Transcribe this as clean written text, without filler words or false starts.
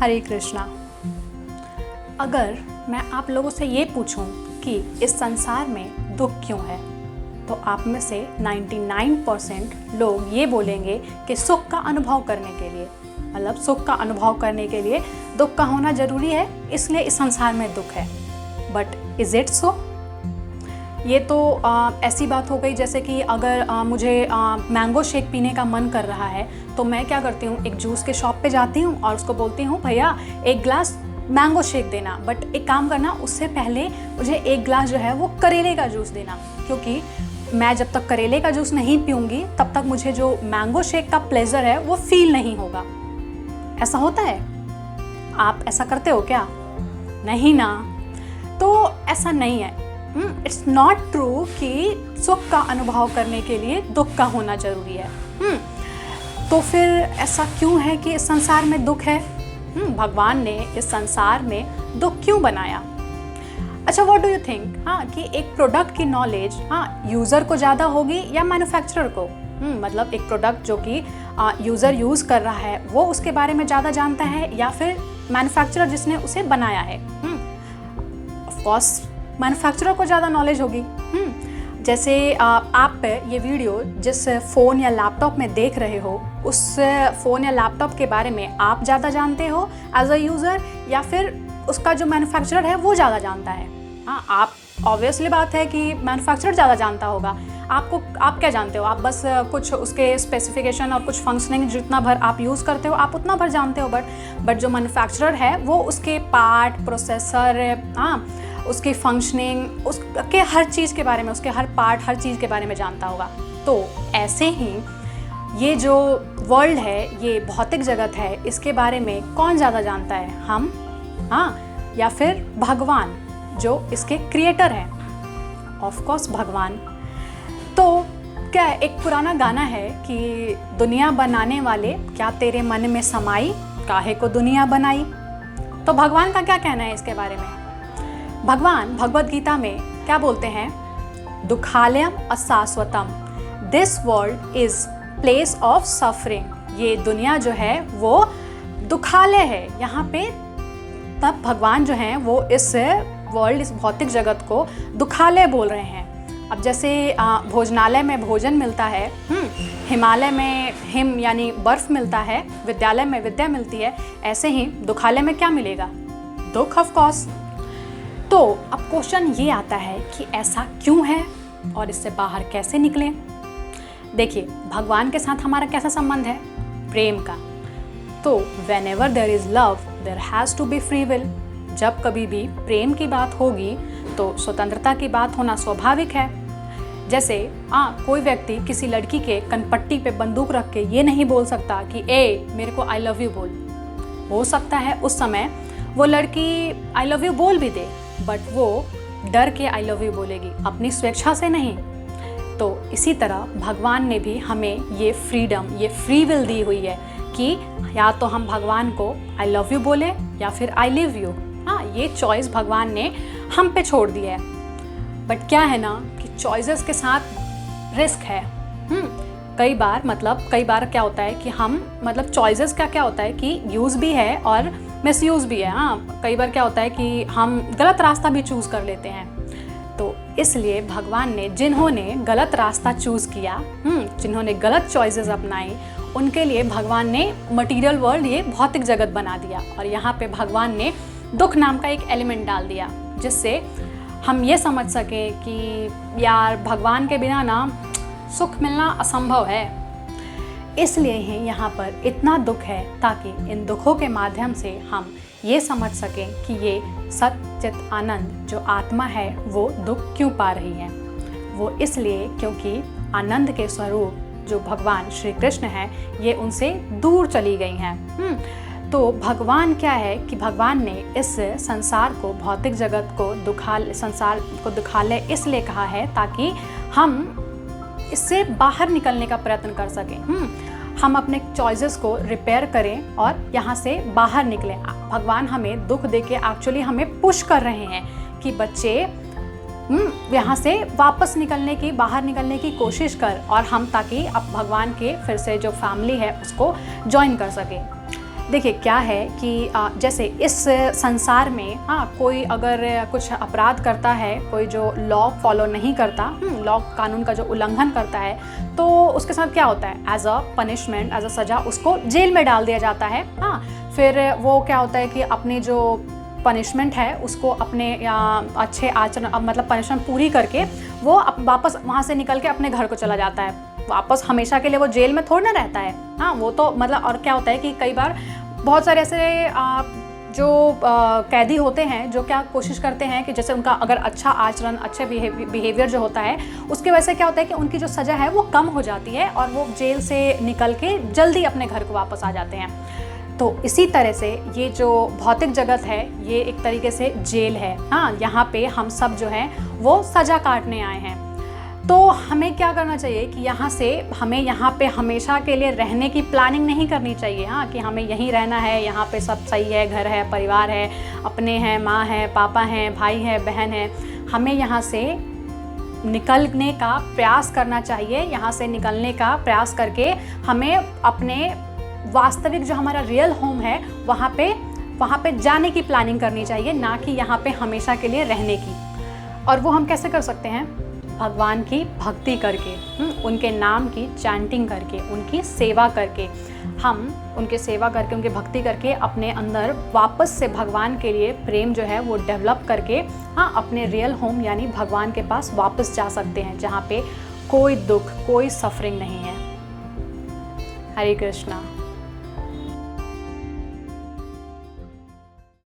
हरे कृष्णा। अगर मैं आप लोगों से ये पूछूं कि इस संसार में दुख क्यों है, तो आप में से 99% लोग ये बोलेंगे कि सुख का अनुभव करने के लिए, मतलब सुख का अनुभव करने के लिए दुख का होना ज़रूरी है, इसलिए इस संसार में दुख है। But is it so? ये तो ऐसी बात हो गई जैसे कि अगर मुझे मैंगो शेक पीने का मन कर रहा है तो मैं क्या करती हूँ, एक जूस के शॉप पे जाती हूँ और उसको बोलती हूँ भैया एक ग्लास मैंगो शेक देना, बट एक काम करना उससे पहले मुझे एक ग्लास जो है वो करेले का जूस देना, क्योंकि मैं जब तक करेले का जूस नहीं पीऊँगी तब तक मुझे जो मैंगो शेक का प्लेजर है वो फील नहीं होगा। ऐसा होता है? आप ऐसा करते हो क्या? नहीं ना। तो ऐसा नहीं है। इट्स नॉट ट्रू कि सुख का अनुभव करने के लिए दुख का होना जरूरी है। तो फिर ऐसा क्यों है कि इस संसार में दुख है? भगवान ने इस संसार में दुख क्यों बनाया? अच्छा, व्हाट डू यू थिंक? कि एक प्रोडक्ट की नॉलेज यूज़र को ज़्यादा होगी या मैन्युफैक्चरर को? मतलब एक प्रोडक्ट जो कि यूज़र यूज़ कर रहा है वो उसके बारे में ज़्यादा जानता है या फिर मैन्युफैक्चरर जिसने उसे बनाया है? ऑफ कोर्स मैन्युफैक्चरर को ज़्यादा नॉलेज होगी। जैसे आप ये वीडियो जिस फ़ोन या लैपटॉप में देख रहे हो, उस फ़ोन या लैपटॉप के बारे में आप ज़्यादा जानते हो एज अ यूज़र या फिर उसका जो मैन्युफैक्चरर है वो ज़्यादा जानता है? आप ऑब्वियसली बात है कि मैन्युफैक्चरर ज़्यादा जानता होगा। आप क्या जानते हो? आप बस कुछ उसके स्पेसिफिकेशन और कुछ फंक्शनिंग जितना भर आप यूज़ करते हो आप उतना भर जानते हो, बट जो मैन्युफैक्चरर है वो उसके पार्ट, प्रोसेसर, उसकी फंक्शनिंग, उसके हर चीज़ के बारे में, उसके हर पार्ट, हर चीज़ के बारे में जानता होगा। तो ऐसे ही ये जो वर्ल्ड है, ये भौतिक जगत है, इसके बारे में कौन ज़्यादा जानता है? हम या फिर भगवान जो इसके क्रिएटर हैं? ऑफ कोर्स भगवान। तो क्या एक पुराना गाना है कि दुनिया बनाने वाले क्या तेरे मन में समाई, काहे को दुनिया बनाई? तो भगवान का क्या कहना है इसके बारे में? भगवान भगवद गीता में क्या बोलते हैं? दुखालयम अशाश्वतम, this world is place of suffering. ये दुनिया जो है वो दुखालय है। यहाँ पे तब भगवान जो हैं वो इस वर्ल्ड, इस भौतिक जगत को दुखालय बोल रहे हैं। अब जैसे भोजनालय में भोजन मिलता है, हिमालय में हिम यानी बर्फ़ मिलता है, विद्यालय में विद्या मिलती है, ऐसे ही दुखालय में क्या मिलेगा? दुख, ऑफ कोर्स। तो अब क्वेश्चन ये आता है कि ऐसा क्यों है और इससे बाहर कैसे निकलें? देखिए, भगवान के साथ हमारा कैसा संबंध है? प्रेम का। तो whenever there is love, there has to be free will। जब कभी भी प्रेम की बात होगी तो स्वतंत्रता की बात होना स्वाभाविक है। जैसे कोई व्यक्ति किसी लड़की के कनपट्टी पे बंदूक रख के ये नहीं बोल सकता कि मेरे को आई लव यू बोल। हो सकता है उस समय वो लड़की आई लव यू बोल भी दे, बट वो डर के आई लव यू बोलेगी, अपनी स्वेच्छा से नहीं। तो इसी तरह भगवान ने भी हमें ये फ्रीडम, ये फ्री विल दी हुई है कि या तो हम भगवान को आई लव यू बोले या फिर आई लिव यू। ये चॉइस भगवान ने हम पे छोड़ दी है। बट क्या है ना कि चॉइसेस के साथ रिस्क है। कई बार क्या होता है कि हम चॉइसेस का क्या होता है कि यूज़ भी है और मिसयूज़ भी है। कई बार क्या होता है कि हम गलत रास्ता भी चूज़ कर लेते हैं। तो इसलिए भगवान ने जिन्होंने गलत रास्ता चूज़ किया, जिन्होंने गलत चॉइसेस अपनाई, उनके लिए भगवान ने मटीरियल वर्ल्ड, ये भौतिक जगत बना दिया। और यहाँ पे भगवान ने दुख नाम का एक एलिमेंट डाल दिया, जिससे हम ये समझ सकें कि यार भगवान के बिना ना सुख मिलना असंभव है। इसलिए ही यहाँ पर इतना दुख है, ताकि इन दुखों के माध्यम से हम ये समझ सकें कि ये सच्चित आनंद जो आत्मा है वो दुख क्यों पा रही है। वो इसलिए क्योंकि आनंद के स्वरूप जो भगवान श्री कृष्ण हैं, ये उनसे दूर चली गई हैं। तो भगवान क्या है कि भगवान ने इस संसार को, भौतिक जगत को संसार को दुखालय इसलिए कहा है ताकि हम इससे बाहर निकलने का प्रयत्न कर सकें। हम अपने चॉइसेस को रिपेयर करें और यहाँ से बाहर निकलें। भगवान हमें दुख देके एक्चुअली हमें पुश कर रहे हैं कि बच्चे यहाँ से वापस बाहर निकलने की कोशिश कर, और हम ताकि अब भगवान के फिर से जो फैमिली है उसको ज्वाइन कर सकें। देखिए क्या है कि जैसे इस संसार में कोई अगर कुछ अपराध करता है, कोई जो लॉ फॉलो नहीं करता, लॉ कानून का जो उल्लंघन करता है, तो उसके साथ क्या होता है, as a punishment, as a सज़ा उसको जेल में डाल दिया जाता है। फिर वो क्या होता है कि अपनी जो पनिशमेंट है उसको अपने अच्छे आचरण, मतलब पनिशमेंट पूरी करके वो वापस वहाँ से निकल के अपने घर को चला जाता है। वापस हमेशा के लिए वो जेल में थोड़ा ना रहता है। वो तो मतलब, और क्या होता है कि कई बार बहुत सारे ऐसे जो कैदी होते हैं जो क्या कोशिश करते हैं कि जैसे उनका अगर अच्छा आचरण, अच्छे बिहेवियर जो होता है, उसकी वजह से क्या होता है कि उनकी जो सज़ा है वो कम हो जाती है और वो जेल से निकल के जल्दी अपने घर को वापस आ जाते हैं। तो इसी तरह से ये जो भौतिक जगत है ये एक तरीके से जेल है। यहाँ पे हम सब जो हैं वो सज़ा काटने आए हैं। तो हमें क्या करना चाहिए कि हमें यहाँ पे हमेशा के लिए रहने की प्लानिंग नहीं करनी चाहिए। कि हमें यहीं रहना है, यहाँ पे सब सही है, घर है, परिवार है, अपने हैं, माँ है, पापा हैं, भाई है, बहन है। हमें यहाँ से निकलने का प्रयास करना चाहिए। यहाँ से निकलने का प्रयास करके हमें अपने वास्तविक जो हमारा रियल होम है वहाँ पे जाने की प्लानिंग करनी चाहिए, ना कि यहाँ पे हमेशा के लिए रहने की। और वो हम कैसे कर सकते हैं? भगवान की भक्ति करके, उनके नाम की चैंटिंग करके, उनकी सेवा करके। हम उनकी सेवा करके, उनकी भक्ति करके अपने अंदर वापस से भगवान के लिए प्रेम जो है वो डेवलप करके अपने रियल होम यानी भगवान के पास वापस जा सकते हैं, जहाँ पे कोई दुख, कोई सफरिंग नहीं है। हरे कृष्णा।